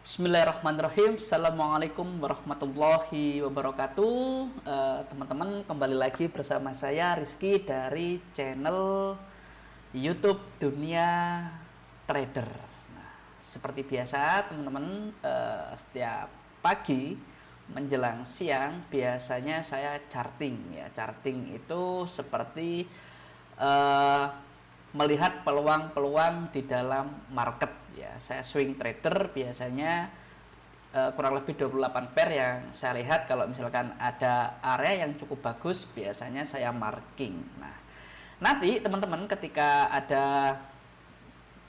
Bismillahirrahmanirrahim. Assalamualaikum warahmatullahi wabarakatuh. Teman-teman, kembali lagi bersama saya Rizky dari channel YouTube Dunia Trader. Nah, seperti biasa teman-teman, setiap pagi menjelang siang biasanya saya charting ya. Charting itu seperti melihat peluang-peluang di dalam market ya. Saya swing trader biasanya kurang lebih 28 pair yang saya lihat. Kalau misalkan ada area yang cukup bagus biasanya saya marking. Nah, nanti teman-teman ketika ada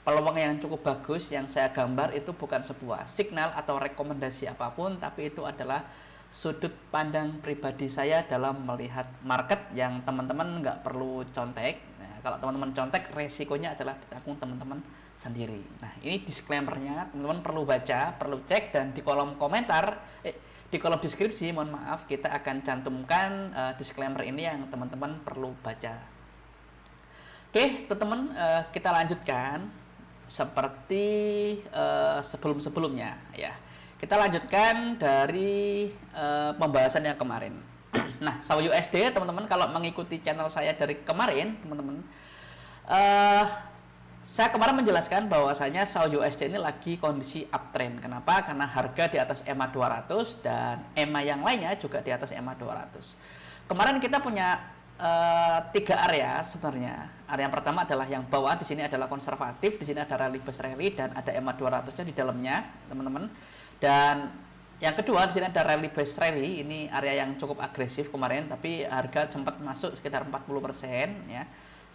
peluang yang cukup bagus yang saya gambar, itu bukan sebuah signal atau rekomendasi apapun, tapi itu adalah sudut pandang pribadi saya dalam melihat market yang teman-teman nggak perlu contek. Nah, kalau teman-teman contek, resikonya adalah ditanggung teman-teman sendiri. Nah, ini disclaimernya, teman-teman perlu baca, perlu cek, dan di kolom komentar, di kolom deskripsi, mohon maaf, kita akan cantumkan disclaimer ini yang teman-teman perlu baca. Oke, teman-teman, kita lanjutkan seperti sebelum-sebelumnya ya. Kita lanjutkan dari pembahasan yang kemarin. Nah, SAU USD teman-teman, kalau mengikuti channel saya dari kemarin, teman-teman, saya kemarin menjelaskan bahwasanya SAU USD ini lagi kondisi uptrend. Kenapa? Karena harga di atas EMA 200 dan EMA yang lainnya juga di atas EMA 200. Kemarin kita punya tiga area sebenarnya. Area yang pertama adalah yang bawah, di sini adalah konservatif, di sini ada rally base rally dan ada EMA 200-nya di dalamnya, teman-teman. Dan yang kedua, di sini ada rally base rally, ini area yang cukup agresif kemarin, tapi harga sempat masuk sekitar 40% ya.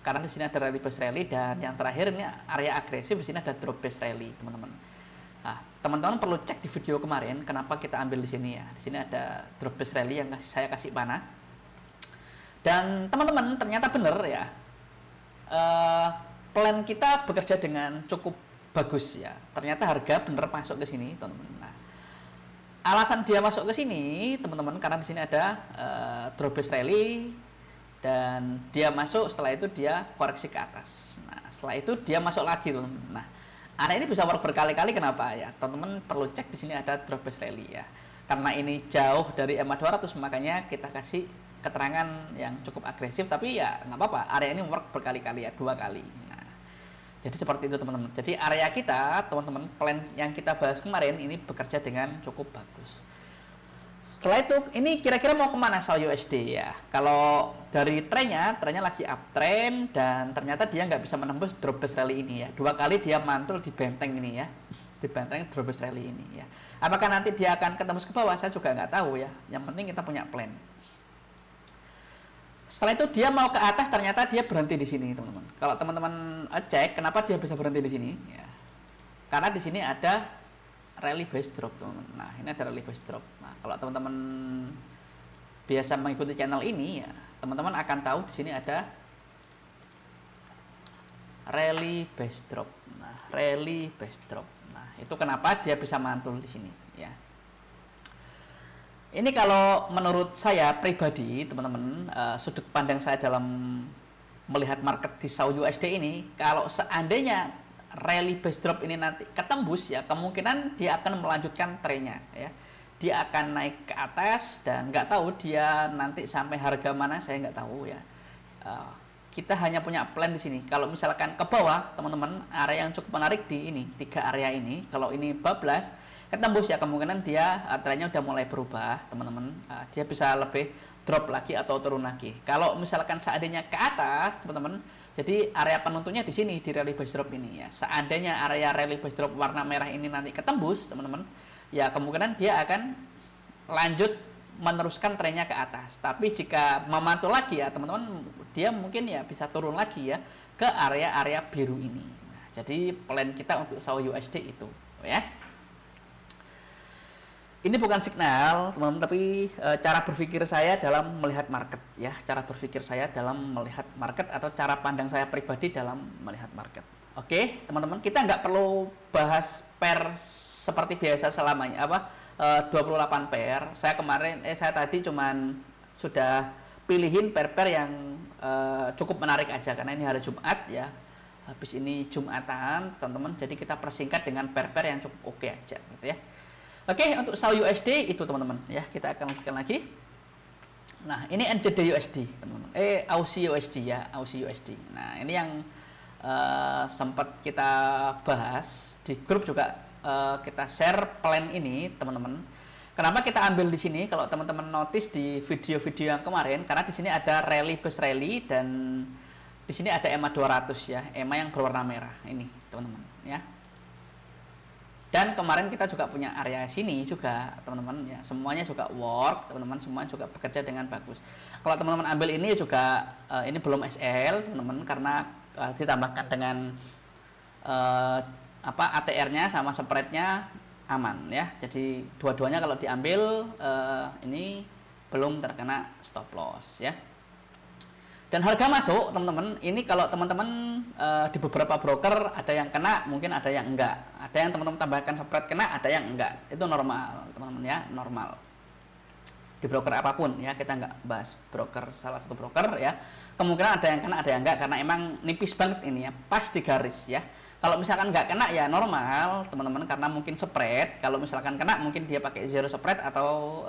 Karena di sini ada rally base rally, dan yang terakhir ini area agresif, di sini ada drop base rally, teman-teman. Nah, teman-teman perlu cek di video kemarin kenapa kita ambil di sini ya. Di sini ada drop base rally yang saya kasih panah. Dan teman-teman, ternyata benar ya, plan kita bekerja dengan cukup bagus ya. Ternyata harga benar masuk ke sini, teman-teman. Nah, alasan dia masuk ke sini, teman-teman, karena di sini ada drop base rally, dan dia masuk, setelah itu dia koreksi ke atas. Nah, setelah itu dia masuk lagi, teman-teman. Nah, area ini bisa work berkali-kali. Kenapa ya? Teman-teman perlu cek, di sini ada drop base rally ya. Karena ini jauh dari EMA 200, makanya kita kasih keterangan yang cukup agresif, tapi ya nggak apa-apa, area ini work berkali-kali ya, 2 kali. Nah, jadi seperti itu teman-teman. Jadi area kita, teman-teman, plan yang kita bahas kemarin ini bekerja dengan cukup bagus. Setelah itu, ini kira-kira mau kemana SAU USD ya? Kalau dari trennya lagi uptrend, dan ternyata dia nggak bisa menembus drop base rally ini ya. 2 kali dia mantul di benteng ini ya, di benteng drop base rally ini ya. Apakah nanti dia akan ketembus ke bawah, saya juga nggak tahu ya. Yang penting kita punya plan. Setelah itu dia mau ke atas, ternyata dia berhenti di sini, teman-teman. Kalau teman-teman cek kenapa dia bisa berhenti di sini ya, karena di sini ada rally base drop, teman-teman. Nah, ini ada rally base drop. Nah, kalau teman-teman biasa mengikuti channel ini ya, teman-teman akan tahu di sini ada rally base drop. Nah, rally base drop. Nah, itu kenapa dia bisa mantul di sini ya. Ini kalau menurut saya pribadi, teman-teman, sudut pandang saya dalam melihat market di SAU USD ini, kalau seandainya rally base drop ini nanti ketembus ya, kemungkinan dia akan melanjutkan trennya ya. Dia akan naik ke atas, dan nggak tahu dia nanti sampai harga mana, saya nggak tahu ya. Kita hanya punya plan di sini. Kalau misalkan ke bawah, teman-teman, area yang cukup menarik di ini, 3 area ini. Kalau ini bablas ketembus ya, kemungkinan dia trennya udah mulai berubah, teman-teman. Dia bisa lebih drop lagi atau turun lagi. Kalau misalkan seandainya ke atas, teman-teman, jadi area penuntutnya di sini, di rally base drop ini ya. Seandainya area rally base drop warna merah ini nanti ketembus, teman-teman, ya kemungkinan dia akan lanjut meneruskan trennya ke atas. Tapi jika memantul lagi ya, teman-teman, dia mungkin ya bisa turun lagi ya ke area-area biru ini. Nah, jadi plan kita untuk SAU USD itu ya. Ini bukan signal, teman-teman, tapi cara berpikir saya dalam melihat market ya, cara berpikir saya dalam melihat market, atau cara pandang saya pribadi dalam melihat market. Oke, teman-teman, kita nggak perlu bahas pair seperti biasa selamanya, 28 pair. Saya tadi cuman sudah pilihin pair-pair yang cukup menarik aja, karena ini hari Jumat ya. habis ini Jumatan teman-teman, jadi kita persingkat dengan pair-pair yang cukup oke aja gitu ya. Oke, untuk SAU USD itu teman-teman ya, kita akan lanjutkan lagi. Nah, ini NZD USD teman-teman, Aussie USD ya, Aussie USD. Nah, ini yang sempat kita bahas di grup juga, kita share plan ini teman-teman. Kenapa kita ambil di sini? Kalau teman-teman notice di video-video yang kemarin, karena di sini ada rally bus rally dan di sini ada EMA 200 ya, EMA yang berwarna merah ini teman-teman ya. Dan kemarin kita juga punya area sini juga teman-teman ya, semuanya juga work teman-teman, semua juga bekerja dengan bagus. Kalau teman-teman ambil ini juga ini belum SL teman-teman, karena ditambahkan dengan ATR-nya sama spread-nya aman ya. Jadi dua-duanya kalau diambil ini belum terkena stop loss ya. Dan harga masuk teman-teman, ini kalau teman-teman di beberapa broker ada yang kena, mungkin ada yang enggak. Ada yang teman-teman tambahkan spread kena, ada yang enggak. Itu normal teman-teman ya, normal. Di broker apapun ya, kita enggak bahas broker salah satu broker ya. Kemungkinan ada yang kena, ada yang enggak, karena emang nipis banget ini ya, pas di garis ya. Kalau misalkan enggak kena ya normal teman-teman, karena mungkin spread. Kalau misalkan kena mungkin dia pakai zero spread atau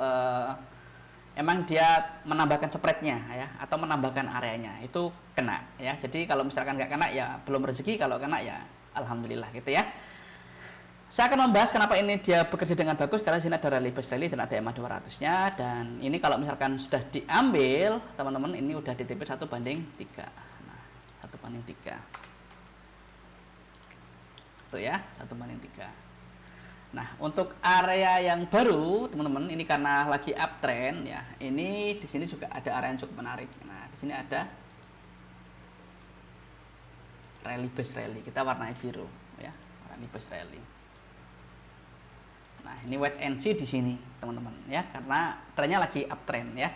emang dia menambahkan spreadnya ya, atau menambahkan areanya, itu kena ya. Jadi kalau misalkan nggak kena ya belum rezeki, kalau kena ya alhamdulillah gitu ya. Saya akan membahas kenapa ini dia bekerja dengan bagus, karena sini ada rally base rally dan ada EMA 200 nya, dan ini kalau misalkan sudah diambil teman-teman, ini udah di TP 1/3. Nah, 1/3 tuh ya, 1/3. Nah, untuk area yang baru, teman-teman, ini karena lagi uptrend ya. Ini di sini juga ada area yang cukup menarik. Nah, di sini ada rally base rally. Kita warnai biru ya, rally base rally. Nah, ini wait and see di sini, teman-teman ya, karena trennya lagi uptrend ya.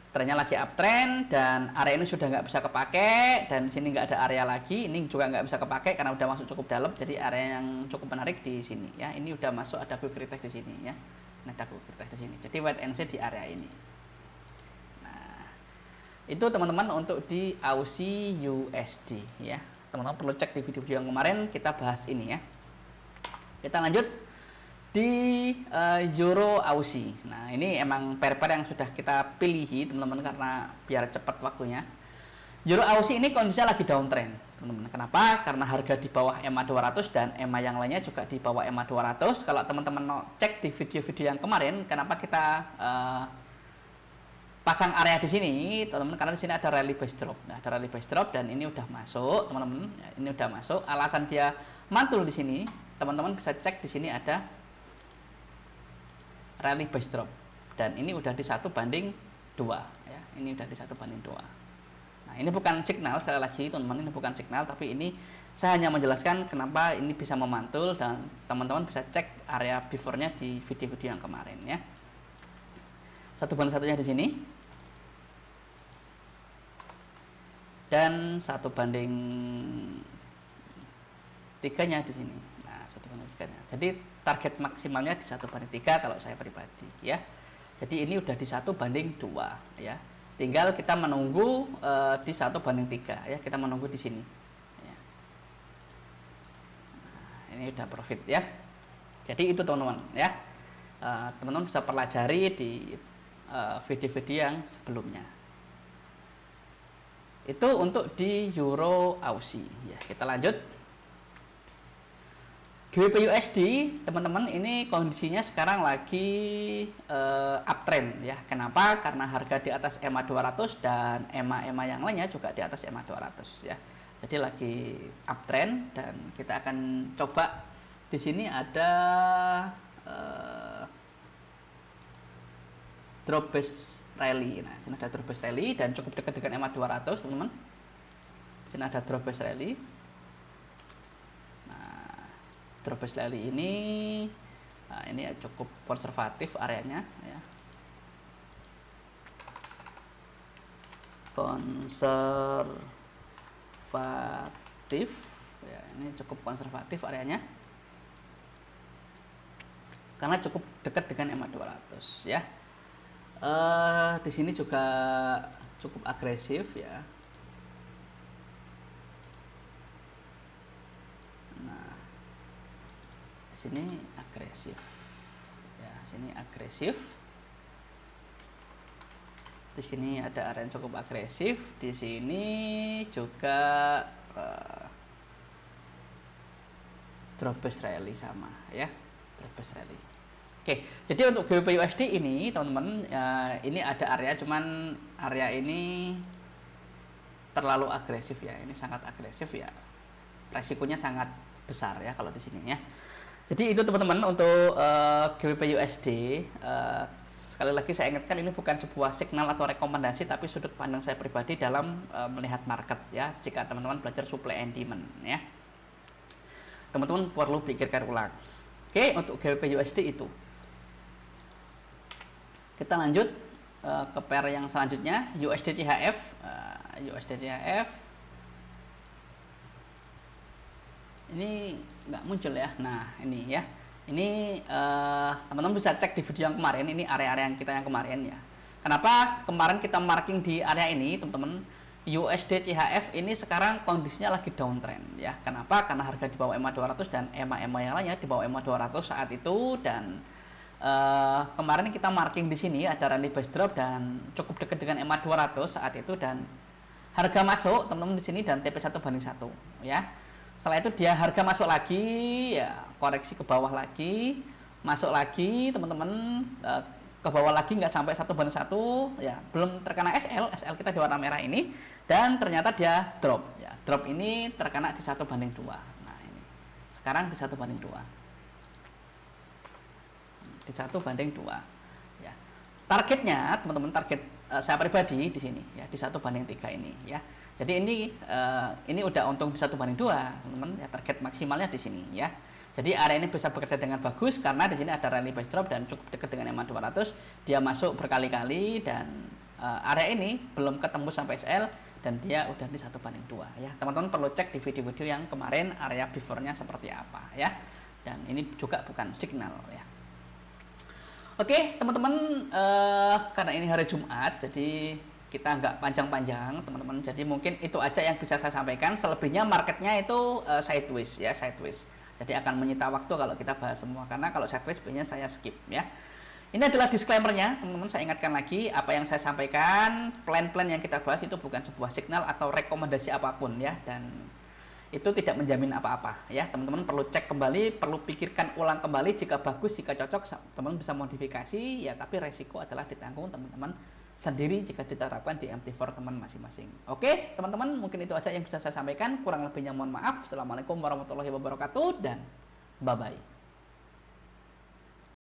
Trennya lagi uptrend dan area ini sudah nggak bisa kepake, dan di sini nggak ada area lagi, ini juga nggak bisa kepake karena udah masuk cukup dalam. Jadi area yang cukup menarik di sini ya, ini udah masuk, ada quick retest di sini ya, nah, ada quick retest di sini, jadi wait and see di area ini. Nah, itu teman-teman untuk di Aussie USD ya. Teman-teman perlu cek di video-video yang kemarin kita bahas ini ya. Kita lanjut di Euro Aussie. Nah, ini emang pair-pair yang sudah kita pilih teman-teman, karena biar cepat waktunya. Euro Aussie ini kondisinya lagi downtrend teman-teman. Kenapa? Karena harga di bawah EMA 200 dan EMA yang lainnya juga di bawah EMA 200. Kalau teman-teman cek di video-video yang kemarin, kenapa kita pasang area di sini teman-teman, karena di sini ada rally base drop. Nah, ada rally base drop dan ini udah masuk teman-teman. Ini udah masuk. Alasan dia mantul di sini, teman-teman bisa cek di sini ada rally base drop, dan ini udah di 1/2 ya, ini udah di 1/2. Nah, ini bukan signal, sekali lagi teman-teman, ini bukan signal, tapi ini saya hanya menjelaskan kenapa ini bisa memantul, dan teman-teman bisa cek area before-nya di video-video yang kemarin ya. 1/1-nya di sini dan 1/3-nya di sini. Nah, 1/3-nya. Jadi target maksimalnya di 1/3 kalau saya pribadi ya. Jadi ini udah di 1/2 ya. Tinggal kita menunggu di 1/3 ya. Kita menunggu di sini. Ya. Nah, ini udah profit ya. Jadi itu teman-teman ya. Teman-teman bisa pelajari di video-video yang sebelumnya. Itu untuk di Euro Aussie ya. Kita lanjut. GBP USD teman-teman, ini kondisinya sekarang lagi uptrend ya. Kenapa? Karena harga di atas EMA 200 dan EMA yang lainnya juga di atas EMA 200 ya. Jadi lagi uptrend, dan kita akan coba di sini ada drop base rally. Nah, sini ada drop base rally dan cukup dekat dengan EMA 200 teman-teman. Di sini ada drop base rally. Drop base rally ini, nah, ini ya cukup konservatif areanya ya, konservatif ya, ini cukup konservatif areanya karena cukup dekat dengan EMA 200 ya. Di sini juga cukup agresif ya. sini agresif. Ya, sini agresif. Di sini ada area yang cukup agresif. Di sini juga drop base rally sama ya, drop base rally. Oke, jadi untuk GBP USD ini teman-teman, ini ada area, cuman area ini terlalu agresif ya, ini sangat agresif ya, resikonya sangat besar ya kalau di sini ya. Jadi itu teman-teman untuk GBP USD. Sekali lagi saya ingatkan, ini bukan sebuah signal atau rekomendasi, tapi sudut pandang saya pribadi dalam melihat market ya. Jika teman-teman belajar supply and demand ya, teman-teman perlu pikirkan ulang. Oke, untuk GBP USD itu. Kita lanjut ke pair yang selanjutnya, USD CHF. USD CHF ini nggak muncul ya. Nah ini ya, ini teman-teman bisa cek di video yang kemarin. Ini area-area yang kita yang kemarin ya. Kenapa kemarin kita marking di area ini teman-teman? USD CHF ini sekarang kondisinya lagi downtrend ya. Kenapa? Karena harga di bawah EMA 200 dan EMA yang lainnya di bawah EMA 200 saat itu, dan kemarin kita marking di sini ada rally base drop dan cukup dekat dengan EMA 200 saat itu, dan harga masuk teman-teman di sini dan TP 1:1 ya. Setelah itu dia harga masuk lagi ya, koreksi ke bawah lagi, masuk lagi teman-teman, ke bawah lagi nggak sampai 1:1 ya, belum terkena SL kita di warna merah ini, dan ternyata dia drop ya. Drop ini terkena di 1:2. Nah ini sekarang di 1:2, di 1:2 ya. Targetnya teman-teman, target saya pribadi di sini ya di 1:3 ini ya. Jadi ini udah untung di 1:2 teman-teman ya, target maksimalnya di sini ya. Jadi area ini bisa bekerja dengan bagus karena di sini ada rally base drop dan cukup dekat dengan EMA 200. Dia masuk berkali-kali dan area ini belum ketemu sampai SL dan dia udah di 1:2 ya. Teman-teman perlu cek di video-video yang kemarin area before-nya seperti apa ya. Dan ini juga bukan signal ya. Oke teman-teman, karena ini hari Jumat jadi kita nggak panjang-panjang teman-teman. Jadi mungkin itu aja yang bisa saya sampaikan. Selebihnya marketnya itu sideways ya, sideways. Jadi akan menyita waktu kalau kita bahas semua, karena kalau sideways biasanya saya skip ya. Ini adalah disclaimer-nya teman-teman. Saya ingatkan lagi, apa yang saya sampaikan, plan-plan yang kita bahas itu bukan sebuah signal atau rekomendasi apapun ya, dan itu tidak menjamin apa-apa ya. Teman-teman perlu cek kembali, perlu pikirkan ulang kembali. Jika bagus, jika cocok, teman-teman bisa modifikasi ya, tapi resiko adalah ditanggung teman-teman sendiri jika diterapkan di MT4 teman masing-masing. Oke teman-teman, mungkin itu aja yang bisa saya sampaikan. Kurang lebihnya mohon maaf. Assalamualaikum warahmatullahi wabarakatuh dan bye-bye.